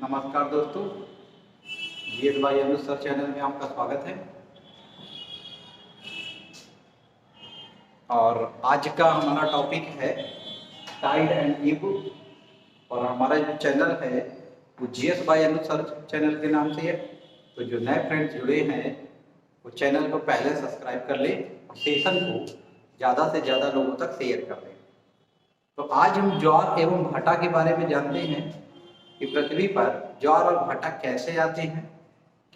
नमस्कार दोस्तों, GS by Anuj sir channel में आपका स्वागत है। और आज का हमारा टॉपिक है टाइड एंड ईब। और हमारा जो चैनल है वो GS by Anuj sir channel के नाम से है। तो जो नए फ्रेंड्स जुड़े हैं वो चैनल को पहले सब्सक्राइब कर लें और सेशन को ज़्यादा से ज़्यादा लोगों तक शेयर कर दें। तो आज हम ज्वार एवं भाटा के बारे में जानते हैं कि पृथ्वी पर ज्वार और भाटा कैसे आते हैं,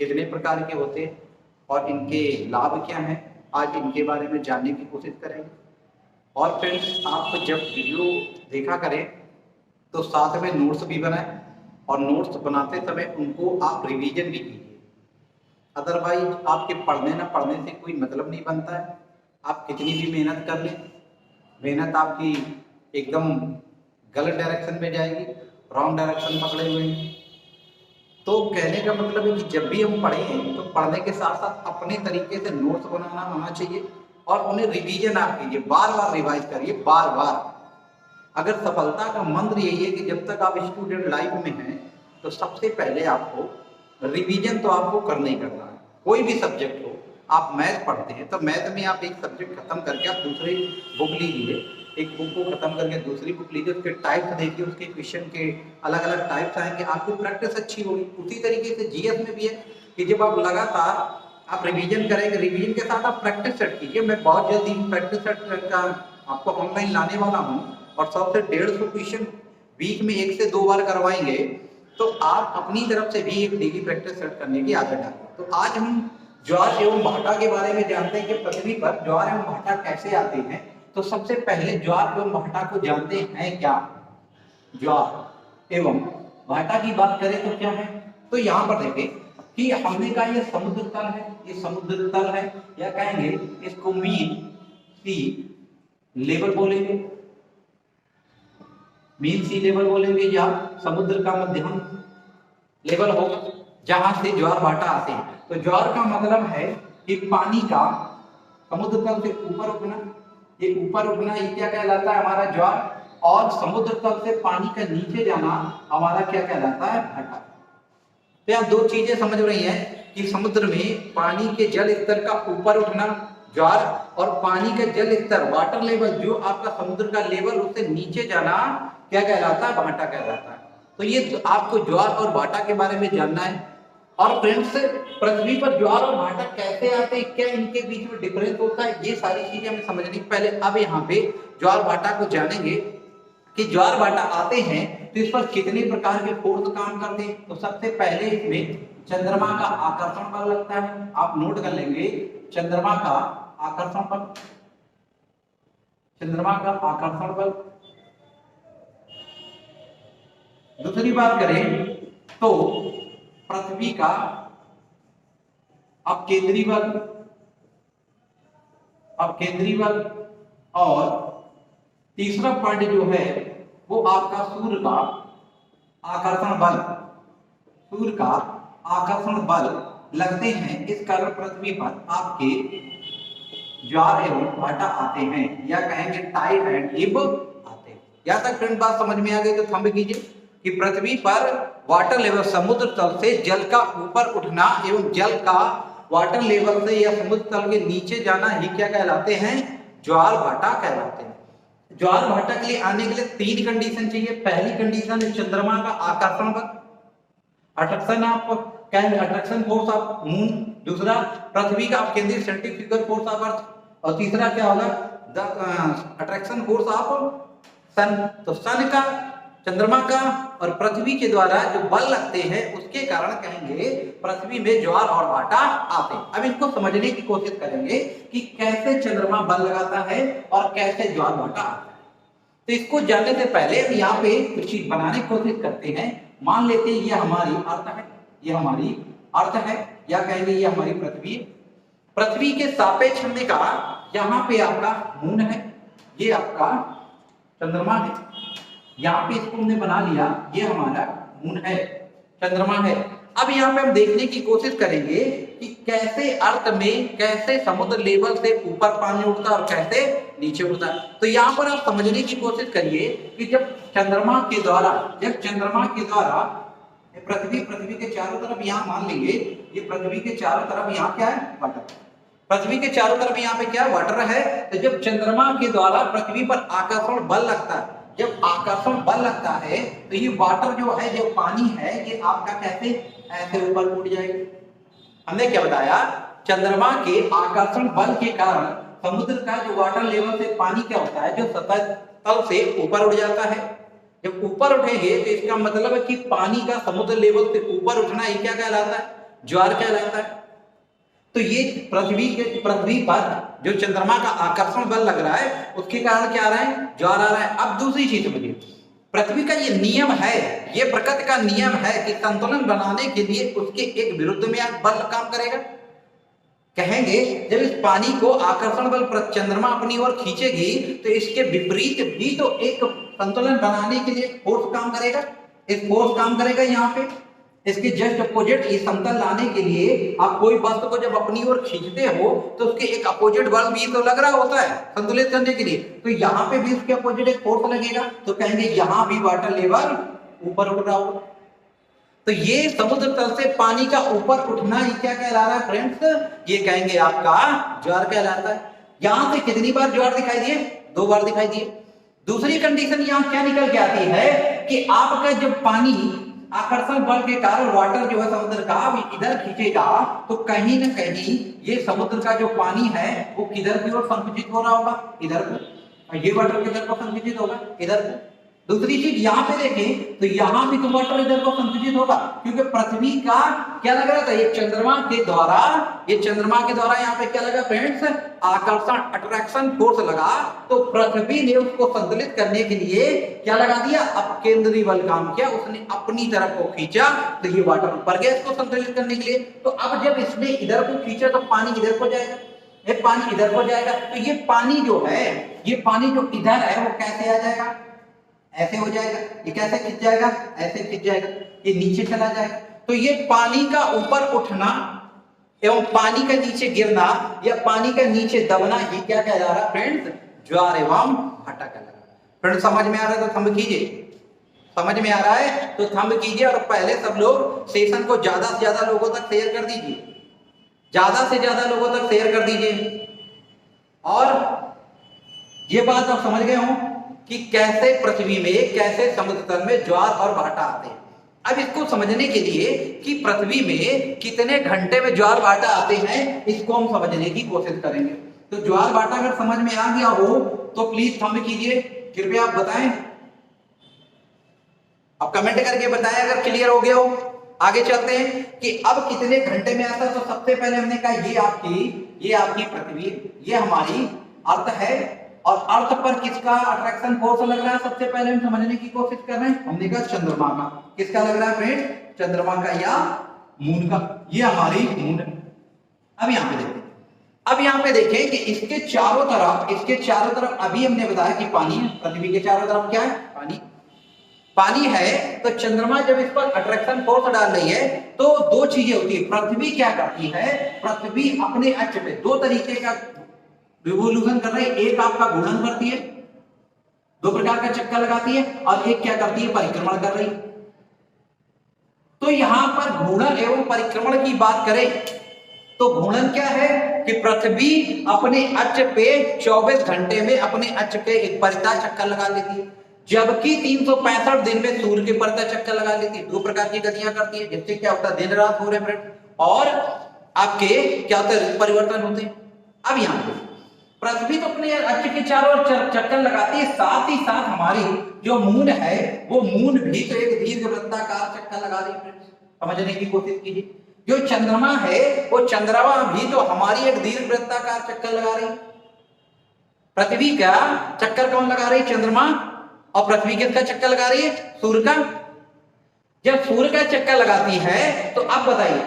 कितने प्रकार के होते हैं और इनके लाभ क्या हैं। आज इनके बारे में जानने की कोशिश करेंगे। और फ्रेंड्स, आप जब वीडियो देखा करें तो साथ में नोट्स भी बनाएं और नोट्स बनाते समय उनको आप रिवीजन भी कीजिए। अदरवाइज आपके पढ़ने ना पढ़ने से कोई मतलब नहीं बनता है। आप कितनी भी मेहनत कर लें, मेहनत आपकी एकदम गलत डायरेक्शन में जाएगी, रॉन्ग डायरेक्शन पकड़े हुए हैं। तो कहने का मतलब है कि जब भी हम पढ़ें तो पढ़ने के साथ साथ अपने तरीके से नोट्स बनाना आना चाहिए और उन्हें रिवीजन आप कीजिए, बार बार रिवाइज करिए, बार बार। अगर सफलता का मंत्र यही है कि जब तक आप स्टूडेंट लाइफ में हैं तो सबसे पहले आपको रिवीजन तो आपको करना ही करना है। कोई भी सब्जेक्ट हो, आप मैथ पढ़ते हैं तो मैथ में आप एक सब्जेक्ट खत्म करके आप दूसरी बुक लीजिए, एक बुक को खत्म करके दूसरी बुक लीजिए, उसके टाइप्स देखिए, उसके क्वेश्चन के अलग अलग टाइप्स आएंगे, आपकी प्रैक्टिस अच्छी होगी। उसी तरीके से जीएस में भी है कि जब आप लगातार आप रिवीजन करेंगे, रिवीजन के साथ आप प्रैक्टिस सेट कीजिए। मैं बहुत जल्दी प्रैक्टिस सेट का आपको ऑनलाइन लाने वाला हूँ और 100 से 150 क्वेश्चन वीक में 1 से 2 बार करवाएंगे। तो आप अपनी तरफ से भी एक डेली प्रैक्टिस सेट करने की आदत डालें। तो आज हम ज्वार एवं भाटा के बारे में जानते हैं कि पृथ्वी पर ज्वार एवं भाटा कैसे आते हैं। तो सबसे पहले ज्वार एवं भाटा को जानते हैं क्या। ज्वार एवं भाटा की बात करें तो क्या है, तो यहाँ पर देखें कि हमने कहा ये समुद्र तल है, ये समुद्र तल है, या कहेंगे इसको मीन सी लेवल बोलेंगे, मीन सी लेवल बोलेंगे, या समुद्र का मध्यम लेवल हो जहां से ज्वार भाटा आते हैं। तो ज्वार का मतलब है कि पानी का समुद्र तल से ऊपर उठना, ये ऊपर उठना ये क्या कहलाता है हमारा ज्वार, और समुद्र तल से पानी का नीचे जाना हमारा क्या कहलाता है, भाटा। तो यहाँ दो चीजें समझ रही हैं कि समुद्र में पानी के जल स्तर का ऊपर उठना ज्वार, और पानी का जल स्तर वाटर लेवल जो आपका समुद्र का लेवल उससे नीचे जाना क्या कहलाता है, भाटा कहलाता है। तो ये आपको ज्वार और भाटा के बारे में जानना है। और फ्रेंड्स, पृथ्वी पर ज्वार और भाटा कैसे आते हैं, क्या इनके बीच में डिफरेंस होता है, ये सारी चीजें हमें समझने के पहले अब यहाँ पे ज्वार भाटा को जानेंगे कि ज्वार भाटा आते हैं तो इस पर कितने प्रकार के फोर्स काम करते हैं। तो सबसे पहले इसमें चंद्रमा का आकर्षण बल लगता है। आप नोट कर लेंगे, चंद्रमा का आकर्षण बल, चंद्रमा का आकर्षण बल। दूसरी बात करें तो पृथ्वी का अपकेंद्री बल, अपकेंद्री बल। और तीसरा पॉइंट जो है वो आपका सूर्य का आकर्षण बल, सूर्य का आकर्षण बल लगते हैं। इस कारण पृथ्वी पर आपके ज्वार एवं भाटा आते हैं, या कहेंगे टाइड एंड ईब आते हैं। यहां तक फ्रेंड बात समझ में आ गई तो थंब कीजिए कि पृथ्वी पर वाटर लेवल समुद्र तल से जल का ऊपर उठना एवं जल का वाटर लेवल से या समुद्र तल के नीचे जाना ही क्या कहलाते हैं, ज्वार भाटा कहलाते हैं। ज्वार भाटा के लिए आने के लिए 3 कंडीशन चाहिए। पहली कंडीशन है चंद्रमा का आकर्षण बल, अट्रैक्शन आप कहेंगे अट्रैक्शन फोर्स ऑफ मून। दूसरा पृथ्वी का अपकेंद्री सेंट्रीफ्यूगल फोर्स ऑफ अर्थ, और तीसरा क्या होगा, द अट्रैक्शन फोर्स ऑफ सन। तो सन का, चंद्रमा का और पृथ्वी के द्वारा जो बल लगते हैं उसके कारण कहेंगे पृथ्वी में ज्वार और भाटा आते हैं। अब इनको समझने की कोशिश करेंगे कि कैसे चंद्रमा बल लगाता है और कैसे ज्वार भाटा आता है। तो इसको जानने से पहले हम यहाँ पे कुछ चीज बनाने की कोशिश करते हैं। मान लेते हैं ये हमारी अर्थ है, ये हमारी अर्थ है, या कहेंगे ये हमारी पृथ्वी। पृथ्वी के सापेक्ष हमने कहा यहाँ पे आपका मून है, ये आपका चंद्रमा है। यहाँ पे इसको हमने बना लिया, ये हमारा मून है, चंद्रमा है। अब यहाँ पे हम देखने की कोशिश करेंगे कि कैसे अर्थ में, कैसे समुद्र लेवल से ऊपर पानी उठता है और कैसे नीचे उठता है। तो यहाँ पर आप समझने की कोशिश करिए कि जब चंद्रमा के द्वारा पृथ्वी, पृथ्वी के चारों तरफ यहाँ मान लेंगे, ये पृथ्वी के चारों तरफ यहाँ क्या है, वाटर। पृथ्वी के चारों तरफ यहाँ पे क्या वाटर है। तो जब चंद्रमा के द्वारा पृथ्वी पर आकर्षण बल लगता है, जब आकर्षण बल लगता है तो ये वाटर जो है, जो पानी है, ये आपका कैसे ऐसे ऊपर उठ जाएगा। हमने क्या बताया, चंद्रमा के आकर्षण बल के कारण समुद्र का जो वाटर लेवल से पानी क्या होता है, जो सतह तल से ऊपर उठ जाता है। जब ऊपर उठेंगे तो इसका मतलब है कि पानी का समुद्र लेवल से ऊपर उठना, ये क्या कहलाता है, ज्वार कहलाता है। तो ये पृथ्वी पर जो चंद्रमा का आकर्षण बल लग रहा है, उसके कारण क्या आ रहा है, ज्वार आ रहा है। अब दूसरी चीज समझिए, पृथ्वी का ये नियम है, ये प्रकृति का नियम है कि संतुलन बनाने के लिए उसके एक विरुद्ध में बल काम करेगा। कहेंगे जब इस पानी को आकर्षण बल चंद्रमा अपनी ओर खींचेगी तो इसके विपरीत भी तो एक संतुलन बनाने के लिए फोर्स काम करेगा। एक फोर्स काम करेगा यहाँ पे, इसके जस्ट अपोजिट ये समतल लाने के लिए आप कोई वस्तु को जब अपनी ओर खींचते हो तो उसके एक अपोजिट बल भी तो लग रहा होता है संतुलित करने के लिए। तो यहाँ पे भी उसके अपोजिट एक फोर्स लगेगा, तो कहेंगे यहाँ भी वाटर लेवल ऊपर उठ रहा होगा। तो ये समुद्र तल से पानी का ऊपर उठना, ये क्या कहला रहा है फ्रेंड्स, ये कहेंगे आपका ज्वार कहलाता है। यहां से कितनी बार ज्वार दिखाई दिए, 2 बार दिखाई दिए। दूसरी कंडीशन यहाँ क्या निकल के आती है कि आपका जब पानी आकर्षण बल के कारण वाटर जो है समुद्र का इधर खींचेगा तो कहीं ना कहीं ये समुद्र का जो पानी है वो किधर की ओर संकुचित हो रहा होगा, इधर को। ये वाटर किधर को संकुचित होगा, इधर को। दूसरी चीज यहाँ पे देखें तो यहाँ भी तो वाटर इधर को संकुचित होगा, क्योंकि पृथ्वी का क्या लग रहा था, ये चंद्रमा के द्वारा यहाँ पे क्या लगा फ्रेंड्स, आकर्षण अट्रैक्शन फोर्स लगा। तो पृथ्वी ने उसको संतुलित करने के लिए क्या लगा दिया, अपकेंद्री बल काम किया, उसने अपनी तरफ को खींचा तो ये वाटर ऊपर गया इसको संतुलित करने के लिए। तो अब जब इसने इधर को खींचा तो पानी इधर को जाएगा, ये पानी इधर को जाएगा। तो ये पानी जो है, ये पानी जो इधर है वो कैसे आ जाएगा, ऐसे हो जाएगा। ये कैसे खिंच जाएगा, ऐसे खिंच जाएगा, ये नीचे चला जाएगा। तो ये पानी का ऊपर उठना एवं पानी का नीचे गिरना या पानी का नीचे दबना, ये क्या कह रहा है फ्रेंड्स, ज्वार एवं भाटा कहलाता है। फ्रेंड्स समझ में आ रहा है तो थंब कीजिए, समझ में आ रहा है तो थंब कीजिए। और पहले सब लोग सेशन को ज्यादा से ज्यादा लोगों तक शेयर कर दीजिए, ज्यादा से ज्यादा लोगों तक शेयर कर दीजिए। और ये बात आप समझ गए हो कि कैसे पृथ्वी में, कैसे समुद्र तल में ज्वार और भाटा आते हैं। अब इसको समझने के लिए कि पृथ्वी में कितने घंटे में ज्वार भाटा आते हैं, इसको हम समझने की कोशिश करेंगे। तो ज्वार भाटा अगर समझ में आ गया हो तो प्लीज थंब कीजिए, कृपया आप बताएं, आप कमेंट करके बताएं अगर क्लियर हो गया हो। आगे चलते हैं कि अब कितने घंटे में आता है। तो सबसे पहले हमने कहा ये आपकी पृथ्वी, ये हमारी अर्थ है, और अर्थ पर किसका अट्रैक्शन फोर्स लग रहा है, सबसे पहले हम समझने की कोशिश कर रहे हैं। हमने कहा चंद्रमा का, किसका लग रहा है फ्रेंड, चंद्रमा का या मून का, ये हमारी मून है। अब यहाँ पे देखें कि इसके चारों तरफ अभी हमने बताया कि पानी है। पृथ्वी के चारों तरफ क्या है, पानी है। तो चंद्रमा जब इस पर अट्रैक्शन फोर्स डाल रही है तो 2 चीजें होती है। पृथ्वी क्या करती है, पृथ्वी अपने अक्ष पे 2 तरीके का रिवोल्यूशन कर रही है। एक आपका घूर्णन करती है, 2 प्रकार का चक्कर लगाती है, और एक क्या करती है, परिक्रमण कर रही है। तो यहां पर घूर्णन एवं परिक्रमण की बात करें तो घूर्णन क्या है कि पृथ्वी अपने अक्ष पे 24 घंटे में अपने अक्ष पे एक परिता चक्कर लगा लेती है, जबकि 365 दिन में सूर्य के परिता चक्कर लगा लेती है। 2 प्रकार की गतियां करती है, जिससे क्या होता है, दिन रात हो रहे हैं और आपके क्या होता है, परिवर्तन होते हैं। अब यहाँ पे पृथ्वी तो अपने अक्ष के चारों ओर चक्कर लगाती है, साथ ही साथ हमारी जो मून है वो मून भी तो एक दीर्घ वृत्ताकार चक्कर लगा रही है। समझने की कोशिश कीजिए, जो चंद्रमा है वो चंद्रमा भी तो हमारी एक दीर्घ वृत्ताकार चक्कर लगा रही है। पृथ्वी का चक्कर कौन लगा रही है, चंद्रमा, और पृथ्वी किसका चक्कर लगा रही है, सूर्य का। जब सूर्य का चक्कर लगाती है तो अब बताइए,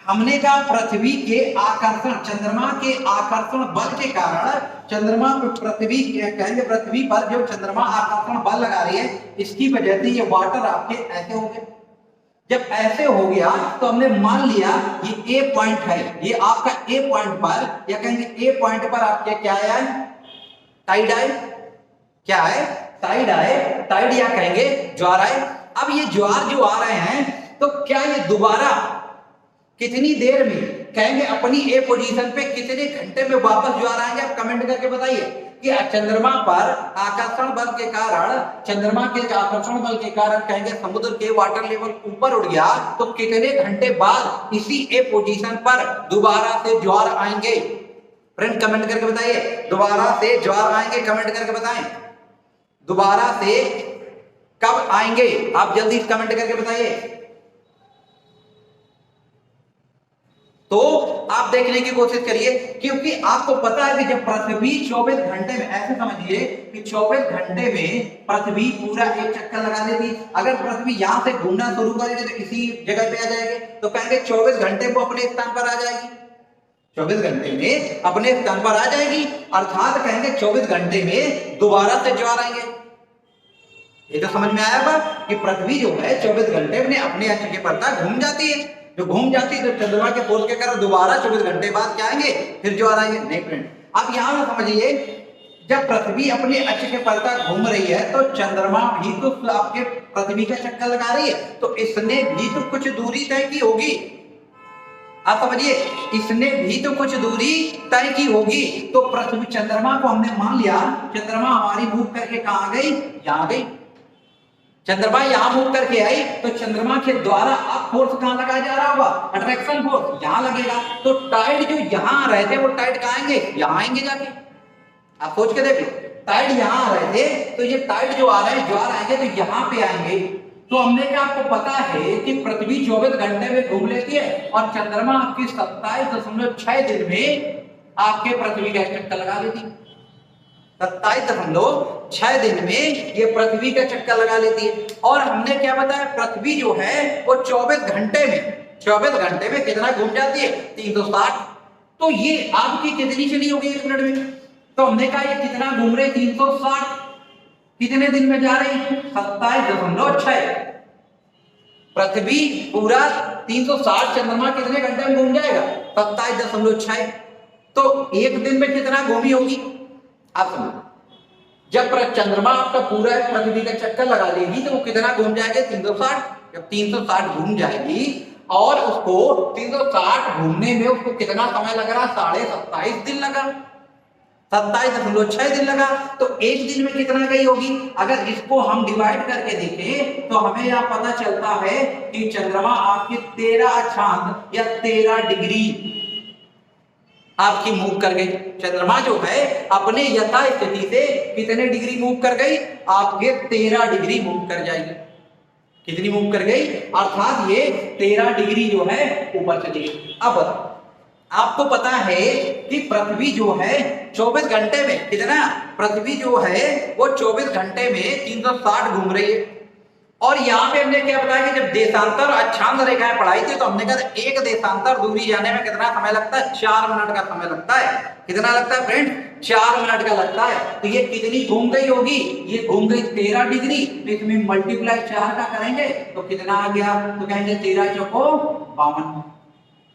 हमने कहा पृथ्वी के आकर्षण, चंद्रमा के आकर्षण बल के कारण चंद्रमा पर पृथ्वी पर जो चंद्रमा आकर्षण बल लगा रही है, इसकी वजह से ये वाटर आपके ऐसे हो गए। जब ऐसे हो गया तो हमने मान लिया ये ए पॉइंट है, ये आपका ए पॉइंट पर, या कहेंगे ए पॉइंट पर आपके क्या है, टाइड आए, टाइड या कहेंगे ज्वार आए। अब ये ज्वार जो आ रहे हैं तो क्या ये दोबारा कितनी देर में कहेंगे अपनी ए पोजीशन पे कितने घंटे में वापस ज्वार आएंगे? आप कमेंट करके बताइए कि चंद्रमा पर आकर्षण बल के कारण, चंद्रमा के आकर्षण बल के कारण कहेंगे समुद्र के वाटर लेवल ऊपर उठ गया, तो कितने घंटे बाद इसी ए पोजीशन पर दोबारा से ज्वार आएंगे? फ्रेंड कमेंट करके बताइए, दोबारा से ज्वार आएंगे? कमेंट करके बताएं दोबारा से कब आएंगे? आप जल्दी कमेंट करके बताइए। तो आप देखने की कोशिश करिए, क्योंकि आपको पता है कि जब पृथ्वी 24 घंटे में, ऐसे समझिए कि 24 घंटे में पृथ्वी पूरा एक चक्कर लगा देती। अगर पृथ्वी यहां से घूमना शुरू करेगी तो इसी जगह पे आ जाएगी, तो कहेंगे 24 घंटे को अपने स्थान पर आ जाएगी, 24 घंटे में अपने स्थान पर आ जाएगी, अर्थात कहेंगे 24 घंटे में दोबारा से ज्वार आएंगे। ये तो समझ में आया बात कि पृथ्वी जो है 24 घंटे में अपने अक्ष के पड़ता घूम जाती है, जो घूम जाती है तो चंद्रमा के फोर्स के कारण दोबारा 24 घंटे बाद क्या आएंगे? फिर ज्वार आएंगे। नहीं फ्रेंड, अब यहां में समझिए, जब पृथ्वी अपने अक्ष के पलटा घूम रही है तो चंद्रमा भी तो आपके पृथ्वी का चक्कर लगा रही है, तो इसने भी तो कुछ दूरी तय की होगी। आप समझिए, इसने भी तो कुछ दूरी तय की होगी। तो पृथ्वी, चंद्रमा को हमने मान लिया, चंद्रमा हमारी मूव करके कहां आ गई? यहां गई। चंद्रमा यहां मूव करके आई तो चंद्रमा के द्वारा अब फोर्स कहां लगाया जा रहा होगा? अट्रैक्शन फोर्स यहां लगेगा। तो टाइड जो यहां आ रहे थे वो टाइड कहां आएंगे? यहां आएंगे जाके। आप सोच के देखो, टाइड यहां आ रहे थे तो ये टाइड जो आ रहे हैं, ज्वार आएंगे तो यहां पे आएंगे। तो हमने क्या, आपको पता है कि पृथ्वी 24 घंटे में घूम लेती है और चंद्रमा आपकी 27.6 दिन में आपके पृथ्वी का चक्कर लगा देती है। 27.6 दिन में ये पृथ्वी का चक्कर लगा लेती है। और हमने क्या बताया, पृथ्वी जो है वो 24 घंटे में कितना घूम जाती है? 360। तो ये आपकी कितनी चली होगी 1 मिनट में? तो हमने कहा ये कितना घूम रहे? 360। कितने दिन में जा रही है? 27.6। पृथ्वी पूरा 360, चंद्रमा कितने घंटे में घूम जाएगा? 27.6। तो एक दिन में कितना घूमी होगी? आप समझो, जब चंद्रमा आपका पूरा पृथ्वी का चक्कर लगा लेगी तो वो कितना घूम जाएगा? 360। जब 360 घूम जाएगी और उसको 360 घूमने में उसको कितना समय लग रहा? 27.5 दिन लगा, 27.6 दिन लगा। तो एक दिन में कितना गई होगी? अगर इसको हम डिवाइड करके देखें तो हमें यह पता चलता है कि चंद्रमा आपकी 13 अक्षांश या 13 डिग्री आपकी मूव कर गई। चंद्रमा जो है अपने यथा स्थिति से कितने डिग्री मूव कर गई? आपके 13 डिग्री मूव कर जाएगी। कितनी मूव कर गई? अर्थात ये 13 डिग्री जो है ऊपर चली गई। अब बताओ, आपको पता है कि पृथ्वी जो है 24 घंटे में कितना, पृथ्वी जो है वो 24 घंटे में 360 घूम रही है। और यहाँ पे हमने क्या बताया कि जब देशांतर और अक्षांश रेखाएं पढ़ाई थी तो हमने कहा एक देशांतर दूरी जाने में कितना समय लगता है? 4 मिनट का समय लगता है। कितना लगता है फ्रेंड? 4 मिनट का लगता है। तो ये कितनी घूम गई होगी? ये घूम गई 13 डिग्री। तो इसमें मल्टीप्लाई 4 का करेंगे तो कितना आ गया? तो कहेंगे 13 चौको 52,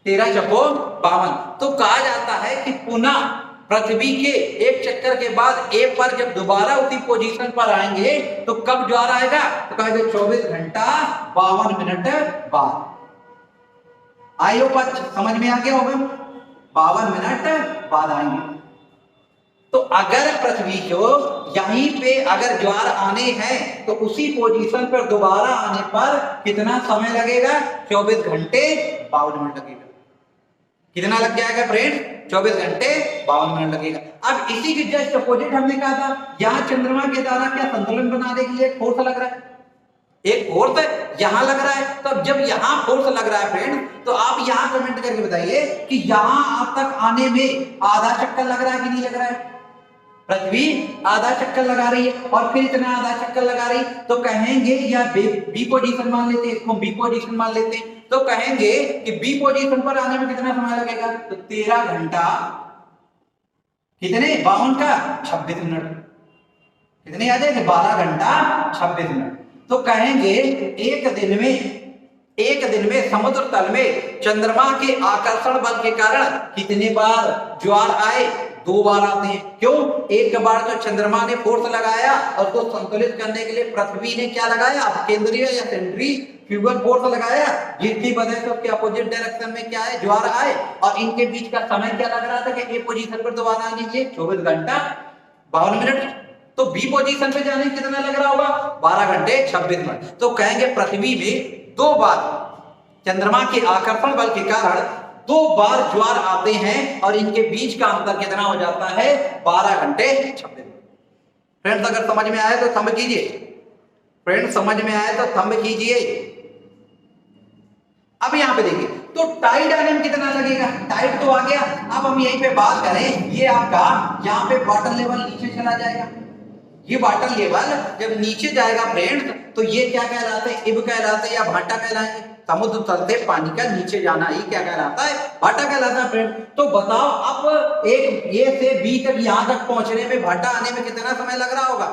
13 चौको 52। तो कहा जाता है कि पुनः पृथ्वी के एक चक्कर के बाद ए पर जब दोबारा उसी पोजीशन पर आएंगे तो कब ज्वार आएगा? तो कहेंगे 24 घंटा 52 मिनट बाद। आइयो पर समझ में आ गया होगा, 52 मिनट बाद आएंगे। तो अगर पृथ्वी को यहीं पे अगर ज्वार आने हैं तो उसी पोजीशन पर दोबारा आने पर कितना समय लगेगा? 24 घंटे 52 मिनट लगेगा। कितना लग जाएगा फ्रेंड? 24 घंटे 52 मिनट लगेगा। अब इसी के जस्ट अपोजिट हमने कहा था, यहाँ चंद्रमा के द्वारा क्या संतुलन बनाने के लिए फोर्स लग रहा है, एक फोर्स यहां लग रहा है। तो जब यहां फोर्स लग रहा है फ्रेंड, तो आप यहां कमेंट करके बताइए कि यहां आप तक आने में आधा चक्कर लग रहा है कि नहीं लग रहा है? पृथ्वी आधा चक्कर लगा रही है और फिर इतना आधा चक्कर लगा रही, तो कहेंगे या बी पोजीशन मान लेते हैं, इसको बी पोजीशन मान लेते हैं। तो कहेंगे कि बी पोजीशन पर आने में कितना समय लगेगा? तो 13 घंटा कितने 52 का 26 मिनट। कितने आ जाएंगे? 12 घंटा 26 मिनट। तो कहेंगे एक दिन में समुद्र तल में चंद्रमा के आकर्षण बल के कारण कितने बार ज्वार आए? 2 बार आते हैं। क्यों? एक बार तो चंद्रमा ने फोर्स लगाया और उसको संतुलित करने के लिए पृथ्वी ने क्या लगाया? अब केंद्रीय या सेंट्री फ्यूगल फोर्स लगाया, जिसकी वजह से उसके अपोजिट डायरेक्शन में क्या है, ज्वार आए, और इनके बीच का समय क्या लग रहा था कि ए पोजीशन पर दोबारा आने के लिए 24 घंटा 52 मिनट, तो बी पोजीशन पे जाने कितना लग रहा होगा, 12 घंटे 26 मिनट। तो कहेंगे पृथ्वी में 2 बार चंद्रमा के आकर्षण बल के कारण 2 बार ज्वार आते हैं और इनके बीच का अंतर कितना हो जाता है, 12 घंटे 26 मिनट। फ्रेंड्स अगर समझ में आए तो थंब कीजिए, फ्रेंड्स समझ में आए तो थंब कीजिए। अब यहां पे देखिए, तो टाइड आने में कितना लगेगा, टाइड तो आ गया। अब हम यहीं पे बात करें, ये आपका यहां पे वाटर लेवल नीचे चला जाएगा। ये वाटर लेवल जब नीचे जाएगा फ्रेंड्स, तो ये क्या कहलाते हैं, इब कहलाते हैं या भाटा कहलाएंगे। समुद्र तल से पानी का नीचे जाना ही क्या कहलाता है, भाटा कहलाता है फ्रेंड। तो बताओ अब एक ए से बी तक यहां तक पहुंचने में, भाटा आने में कितना समय लग रहा होगा।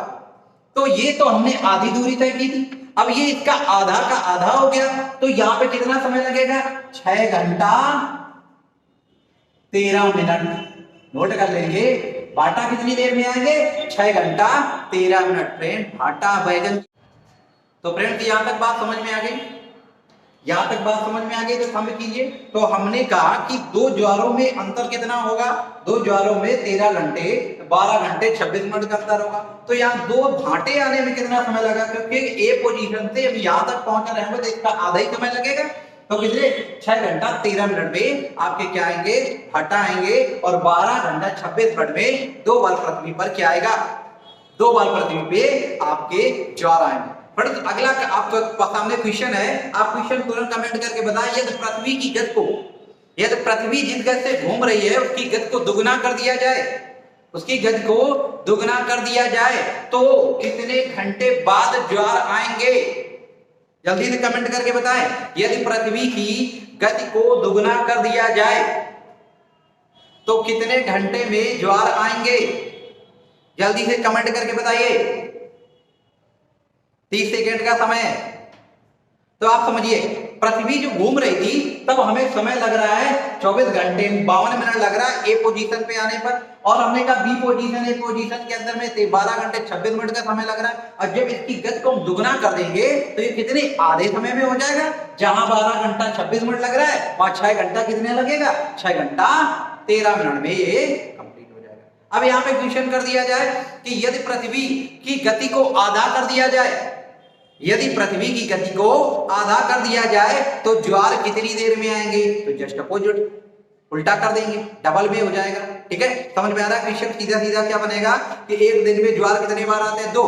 तो ये तो हमने आधी दूरी तय की थी, अब ये इसका आधा का आधा हो गया, तो यहां पे कितना समय लगेगा, 6 घंटा 13 मिनट। नोट कर लेंगे, भाटा कितनी देर में आएंगे, 6 घंटा 13 मिनट। फ्रेंड भाटा बैगन। तो फ्रेंड यहां तक बात समझ में आ गई, यहां तक बात समझ में आ गई तो थंब कीजिए। तो हमने कहा कि 2 ज्वारों में अंतर कितना होगा, 2 ज्वारों में 13 घंटे 12 घंटे 26 मिनट का अंतर होगा। तो यहाँ 2 भाटे आने में कितना समय लगा, क्योंकि ए पोजीशन से अब यहां तक पहुंच रहे हैं तो इसका आधा ही समय लगेगा। तो कितने, 6 घंटा 13 मिनट में आपके क्या आएंगे, भाटा आएंगे, और 12 घंटा 26 मिनट में 2 बार पृथ्वी पर क्या आएगा, 2 बार पृथ्वी पे आपके ज्वार आएंगे। फ्रेंड्स अगला आपके सामने क्वेश्चन है, आप क्वेश्चन तुरंत कमेंट करके बताएं। यदि पृथ्वी की गति को, यदि पृथ्वी जिस गति से घूम रही है उसकी गति को दुगना कर दिया जाए, उसकी गति को दुगना कर दिया जाए तो कितने घंटे बाद ज्वार आएंगे, जल्दी से कमेंट करके बताएं। यदि पृथ्वी की गति को दुगना कर दिया जाए तो कितने घंटे में ज्वार आएंगे, जल्दी से कमेंट करके बताइए। 30 सेकेंड का समय है। तो आप समझिए, पृथ्वी जो घूम रही थी तब हमें समय लग रहा है 24 घंटे 52 मिनट लग रहा है ए पोजीशन पे आने पर, और हमने कहा बी पोजीशन, ए पोजीशन के अंदर में 12 घंटे 26 मिनट का समय लग रहा है। और जब इसकी गति को हम दुगना कर देंगे तो ये कितने आधे समय में हो जाएगा, जहां 12 घंटा 26 मिनट लग रहा है वहां 6 घंटा कितने लगेगा, 6 घंटा 13 मिनट में ये कंप्लीट हो जाएगा। अब यहाँ पे क्वेश्चन कर दिया जाए कि यदि पृथ्वी की गति को आधा कर दिया जाए, यदि पृथ्वी की गति को आधा कर दिया जाए तो ज्वार कितनी देर में आएंगे, तो जस्ट अपोजिट उल्टा कर देंगे, डबल में हो जाएगा। ठीक है, समझ में आ रहा है क्वेश्चन। सीधा सीधा क्या बनेगा कि एक दिन में ज्वार कितने बार आते हैं, 2,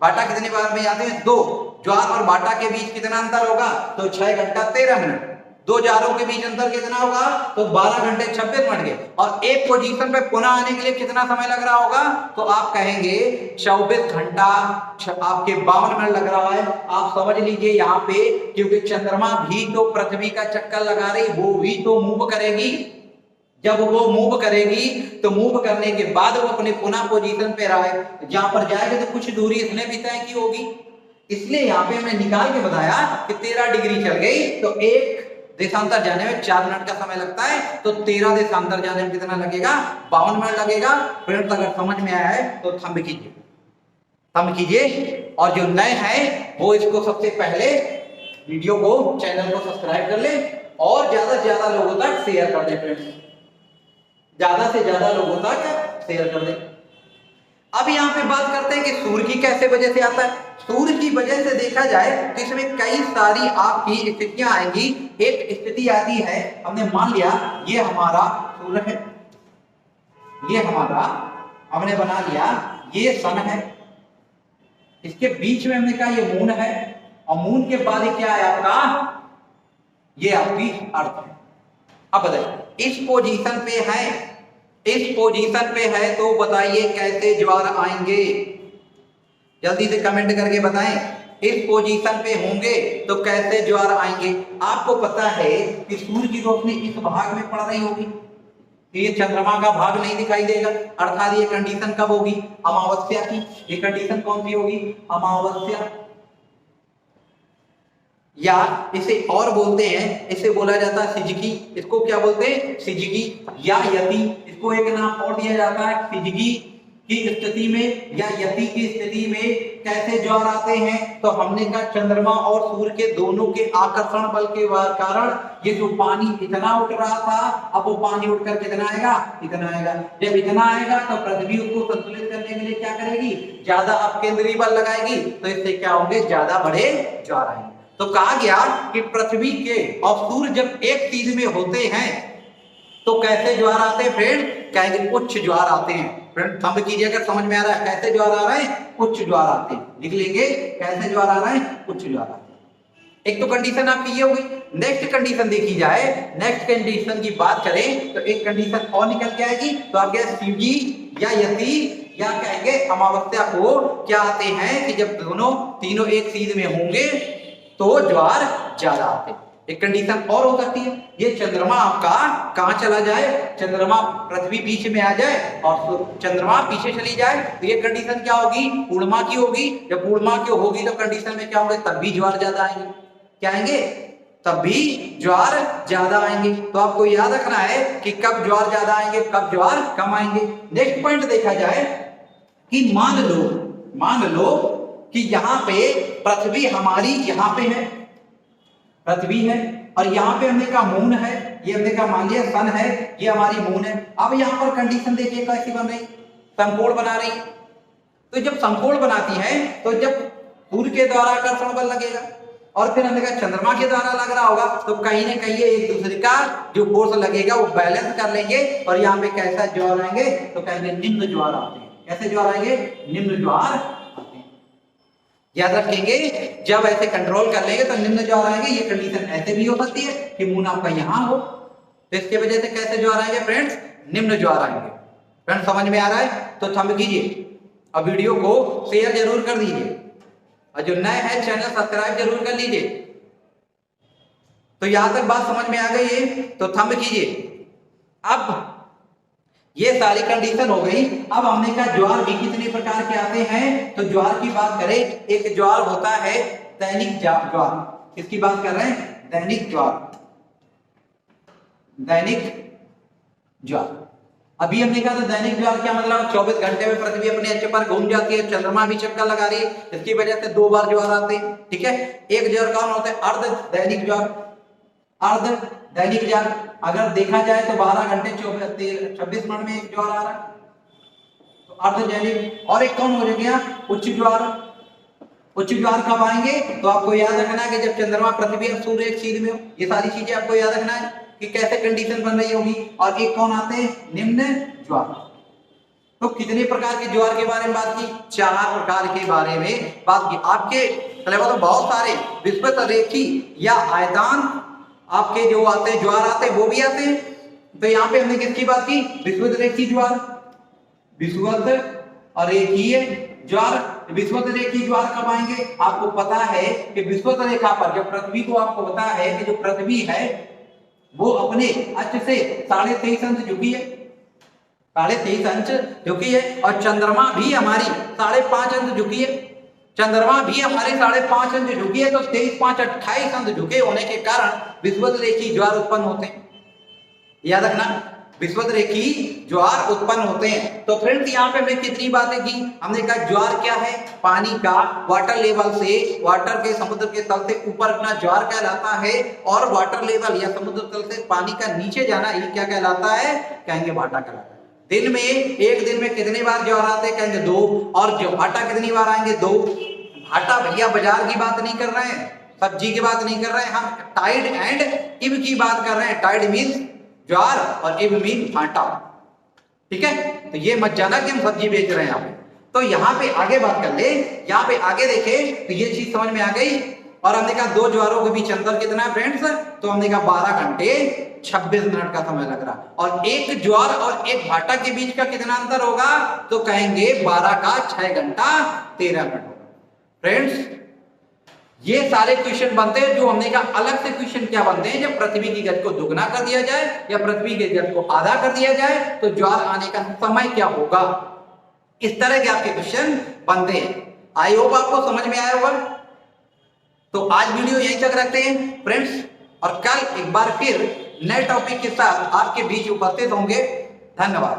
भाटा कितने बार में आते हैं, 2। ज्वार और भाटा के बीच कितना अंतर होगा, तो 6 घंटा 13 मिनट। 2 ज्वारों के बीच अंतर कितना होगा, तो 12 घंटे 26 मिनट के। और एक पोजीशन पे पुनः आने के लिए कितना समय लग रहा होगा, तो आप कहेंगे 24 घंटा आपके 52 मिनट लग रहा है। आप समझ लीजिए यहाँ पे, क्योंकि चंद्रमा भी तो पृथ्वी का चक्कर लगा रही, वो भी तो मूव करेगी। जब वो मूव करेगी तो मूव करने के बाद वो अपने पुनः पोजीशन पे रहे, जहां पर जाएगा तो कुछ दूरी इसने भी तय की होगी। इसलिए यहाँ पे हमने निकाल के बताया कि 13 डिग्री चल गई तो एक देशांतर जाने में 4 मिनट का समय लगता है, तो 13 देशांतर जाने में कितना लगेगा, 52 मिनट लगेगा। फ्रेंड्स अगर समझ में आया है तो थंब कीजिए, थंब कीजिए। और जो नए हैं वो इसको सबसे पहले वीडियो को, चैनल को सब्सक्राइब कर ले और ज्यादा से ज्यादा लोगों तक शेयर कर दे। फ्रेंड्स ज्यादा से ज्यादा लोगों तक शेयर कर दे। अब यहाँ पे बात करते हैं कि सूर्य की कैसे वजह से आता है। सूर्य की वजह से देखा जाए तो इसमें कई सारी आपकी स्थितियां आएंगी। एक स्थिति आती है, हमने मान लिया ये हमारा सूर्य है, ये हमारा हमने बना लिया ये सन है, इसके बीच में हमने कहा ये मून है, और मून के बाद क्या है आपका, ये आपकी अर्थ है। अब बताइए इस पोजीशन पे है, इस पोजीशन पे है, तो बताइए कैसे ज्वार आएंगे, जल्दी से कमेंट करके बताएं। इस पोजीशन पे होंगे तो कैसे ज्वार आएंगे। आपको पता है कि सूर्य की रोशनी इस भाग में पड़ रही होगी, ये चंद्रमा का भाग नहीं दिखाई देगा, अर्थात ये कंडीशन कब होगी, अमावस्या की। ये कंडीशन कौन सी होगी, अमावस्या। या इसे और बोलते हैं, इसे बोला जाता है सिजगी, इसको क्या बोलते हैं, सिजगी या यति। इसको एक नाम और दिया जाता है सिजगी की स्थिति में या यति की स्थिति में कैसे ज्वार आते हैं, तो हमने कहा चंद्रमा और सूर्य के दोनों के आकर्षण बल के कारण ये जो पानी इतना उठ रहा था, अब वो पानी उठकर कितना आएगा, इतना आएगा। जब इतना आएगा तो पृथ्वी उसको संतुलित करने के लिए क्या करेगी, ज्यादा अपकेंद्रीय बल लगाएगी, तो इससे क्या होंगे, ज्यादा बड़े ज्वार आएंगे। तो कहा गया कि पृथ्वी के और सूर्य जब एक सीध में होते हैं तो कैसे ज्वार आते हैं फ्रेंड, कहेंगे उच्च ज्वार आते हैं। फ्रेंड थंब कीजिए अगर समझ में आ रहा है, कैसे ज्वार आ रहे हैं, उच्च ज्वार आते हैं। लिख लेंगे कैसे ज्वार आ रहे हैं, उच्च ज्वार आते हैं। एक तो कंडीशन आपकी ये हो गई। नेक्स्ट कंडीशन देखी जाए, नेक्स्ट कंडीशन की बात करें तो एक कंडीशन और निकल के आएगी, तो आप क्या शिवजी या यति या कहेंगे अमावस्या को क्या आते हैं कि जब दोनों तीनों एक सीध में होंगे तो ज्वार ज्यादा आते हैं। एक कंडीशन और हो सकती है, ये चंद्रमा आपका कहां चला जाए, चंद्रमा पृथ्वी बीच में आ जाए और चंद्रमा पीछे चली जाए, तो ये कंडीशन क्या होगी, पूर्णिमा की होगी। जब पूर्णिमा की होगी तो कंडीशन में क्या होंगे, तब भी ज्वार ज्यादा आएंगे। क्या आएंगे, तब भी ज्वार ज्यादा आएंगे। तो आपको याद रखना है कि कब ज्वार ज्यादा आएंगे, कब ज्वार कम आएंगे। नेक्स्ट पॉइंट देखा जाए कि मान लो कि यहाँ पे पृथ्वी हमारी यहाँ पे है, पृथ्वी है, और यहाँ पे हमने कहा मून है, ये हमने कहा मान लिया सन है, ये हमारी मून है। अब यहाँ पर कंडीशन देखिए कैसी बन रही, समकोण बना रही। तो जब समकोण बनाती है तो जब सूर्य के द्वारा आकर्षण बल लगेगा और फिर हमने कहा चंद्रमा के द्वारा लग रहा होगा, तो कहीं ना कहीं एक दूसरे का जो फोर्स लगेगा वो बैलेंस कर लेंगे और यहाँ पे कैसा ज्वार आएंगे, तो कहेंगे निम्न ज्वार आते हैं। कैसे ज्वार आएंगे, निम्न ज्वार। याद रखेंगे जब ऐसे कंट्रोल कर लेंगे तो निम्न ज्वार आएंगे। ये कंडीशन ऐसे भी हो सकती है कि मून आपका यहां हो, तो इसके वजह से कैसे ज्वार आएंगे फ्रेंड्स, निम्न ज्वार आएंगे। फ्रेंड्स समझ में आ रहा है तो थंब कीजिए और वीडियो को शेयर जरूर कर दीजिए और जो नए हैं चैनल सब्सक्राइब जरूर कर लीजिए। तो यहां तक बात समझ में आ गई है तो थंब कीजिए। अब ये सारी कंडीशन हो गई। अब हमने कहा ज्वार भी कितने प्रकार के आते हैं, तो ज्वार की बात करें, एक ज्वार होता है दैनिक ज्वार। किसकी बात कर रहे हैं, दैनिक ज्वार। दैनिक ज्वार अभी हमने कहा था दैनिक ज्वार क्या मतलब, 24 घंटे में पृथ्वी अपने अक्ष पर घूम जाती है, चंद्रमा भी चक्कर लगा रही है, इसकी वजह से 2 बार ज्वार आते हैं। ठीक है, एक ज्वार कौन होता है, अर्ध दैनिक ज्वार। अर्ध दैनिक ज्वार अगर देखा जाए तो 12 घंटे 26 मिनट में एक ज्वार आ रहा है, तो अर्ध दैनिक। और एक कौन हो गया, उच्च ज्वार। उच्च ज्वार कब आएंगे, तो आपको याद रखना है कि जब चंद्रमा पृथ्वी और सूर्य एक सीध में हो। ये सारी चीजें आपको याद रखना है कि कैसे कंडीशन बन रही होगी। और एक कौन आते हैं, निम्न ज्वार। तो कितने प्रकार के ज्वार के बारे में बात की, 4 प्रकार के बारे में बात की। आपके सिलेबस में बहुत सारे विषुवत रेखी या आयतान आपके जो आते हैं ज्वार आते हैं वो भी आते हैं। तो यहाँ पे हमने किसकी बात की, विषुवत रेखी ज्वार, विषुवत और रेखीय ज्वार। विषुवत रेखी ज्वार कब आएंगे, आपको पता है कि विषुवत रेखा पर जब पृथ्वी को, आपको पता है कि जो पृथ्वी है वो अपने अक्ष से 23.5 अंश झुकी है, 23.5 अंश झुकी है, और चंद्रमा भी हमारी 5.5 अंश झुकी है। चंद्रमा भी हमारे 5.5 अंश झुकी है, तो 23, 5, 28 अंश झुके होने के कारण विषुवत रेखी ज्वार उत्पन्न होते हैं। याद रखना, विषुवत रेखी ज्वार उत्पन्न होते हैं। तो फ्रेंड्स यहाँ पे हमने कितनी बातें की, हमने कहा ज्वार क्या है, पानी का वाटर लेवल से, वाटर के समुद्र के तल से ऊपर उठना ज्वार कहलाता है, और वाटर लेवल या समुद्र तल से पानी का नीचे जाना ये क्या कहलाता है, कहेंगे भाटा कहलाता है। दिन में, एक दिन में कितने बार ज्वार आते हैं, कहेंगे 2। और जो भाटा कितनी बार आएंगे, 2। भाटा भैया बाजार की बात नहीं कर रहे हैं, सब्जी की बात नहीं कर रहे हैं, हम टाइड एंड इब की बात कर रहे हैं। टाइड मीन्स ज्वार और इब मीन भाटा। ठीक है, तो ये मत जाना कि हम सब्जी बेच रहे हैं यहाँ पे। तो यहाँ पे आगे बात कर ले, यहाँ पे आगे देखे तो ये चीज समझ में आ गई। और हमने कहा 2 ज्वारों के बीच अंतर कितना है फ्रेंड्स, तो हमने कहा 12 घंटे 26 मिनट का समय लग रहा। और एक ज्वार और एक भाटा के बीच का कितना अंतर होगा, तो कहेंगे 12 का 6 घंटा 13 मिनट होगा। फ्रेंड्स ये सारे क्वेश्चन बनते हैं, जो हमने कहा अलग से क्वेश्चन क्या बनते हैं, जब पृथ्वी की गति को दुगना कर दिया जाए या पृथ्वी की गति को आधा कर दिया जाए तो ज्वार आने का समय क्या होगा। इस तरह के आपके क्वेश्चन बनते हैं। आई होप आपको समझ में आया होगा। तो आज वीडियो यहीं तक रखते हैं फ्रेंड्स, और कल एक बार फिर नए टॉपिक के साथ आपके बीच उपस्थित होंगे। धन्यवाद।